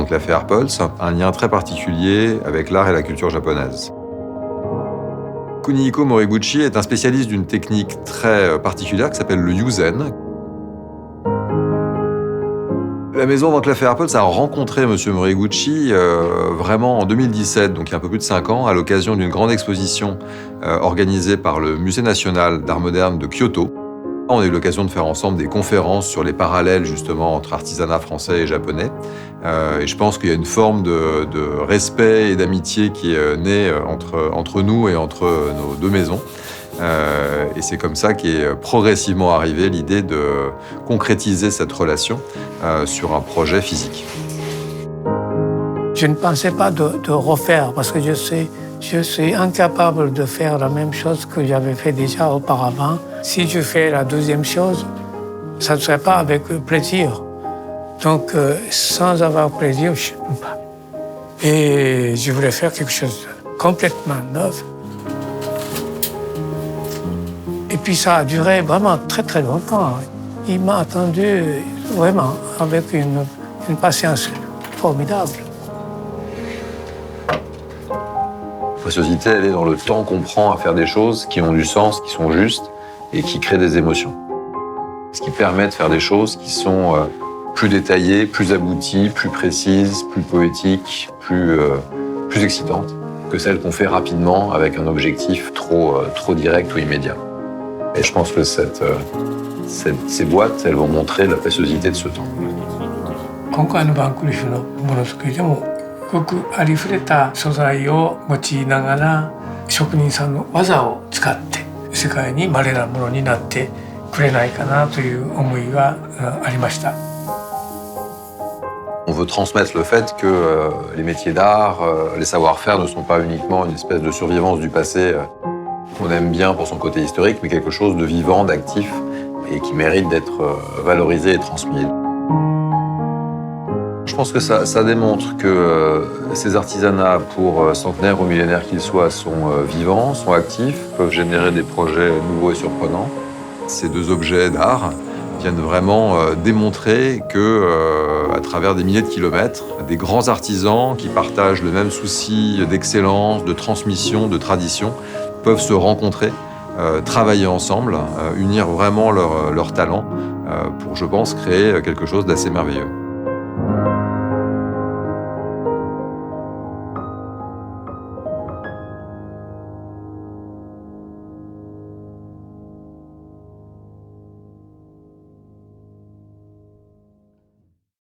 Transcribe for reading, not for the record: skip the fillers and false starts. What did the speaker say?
Van Cleef & Arpels, un lien très particulier avec l'art et la culture japonaise. Kunihiko Moriguchi est un spécialiste d'une technique très particulière qui s'appelle le Yuzen. La maison Van Cleef & Arpels a rencontré M. Moriguchi vraiment en 2017, donc il y a un peu plus de 5 ans, à l'occasion d'une grande exposition organisée par le Musée national d'art moderne de Kyoto. On a eu l'occasion de faire ensemble des conférences sur les parallèles justement entre artisanat français et japonais. Et je pense qu'il y a une forme de respect et d'amitié qui est née entre nous et entre nos deux maisons. Et c'est comme ça qu'est progressivement arrivée l'idée de concrétiser cette relation sur un projet physique. Je ne pensais pas de refaire parce que je suis incapable de faire la même chose que j'avais fait déjà auparavant. Si je fais la deuxième chose, ça ne serait pas avec plaisir. Donc, sans avoir plaisir, je ne peux pas. Et je voulais faire quelque chose de complètement neuf. Et puis ça a duré vraiment très très longtemps. Il m'a attendu vraiment avec une patience formidable. La préciosité, elle est dans le temps qu'on prend à faire des choses qui ont du sens, qui sont justes et qui créent des émotions. Ce qui permet de faire des choses qui sont plus détaillées, plus abouties, plus précises, plus poétiques, plus excitantes que celles qu'on fait rapidement avec un objectif trop direct ou immédiat. Et je pense que ces boîtes, elles vont montrer la préciosité de ce temps. 今回のバンクリフのものづくりでもごくありふれた素材を用いながら職人さんの技を使って世界に稀なものになってくれないかなという思いがありました。 On veut transmettre le fait que les métiers d'art, les savoir-faire ne sont pas uniquement une espèce de survivance du passé qu'on aime bien pour son côté historique, mais quelque chose de vivant, d'actif et qui mérite d'être valorisé et transmis. Je pense que ça démontre que ces artisanats, pour centenaires ou millénaires qu'ils soient, sont vivants, sont actifs, peuvent générer des projets nouveaux et surprenants. Ces deux objets d'art viennent vraiment démontrer que, à travers des milliers de kilomètres, des grands artisans qui partagent le même souci d'excellence, de transmission, de tradition, peuvent se rencontrer, travailler ensemble, unir vraiment leurs talents pour, je pense, créer quelque chose d'assez merveilleux.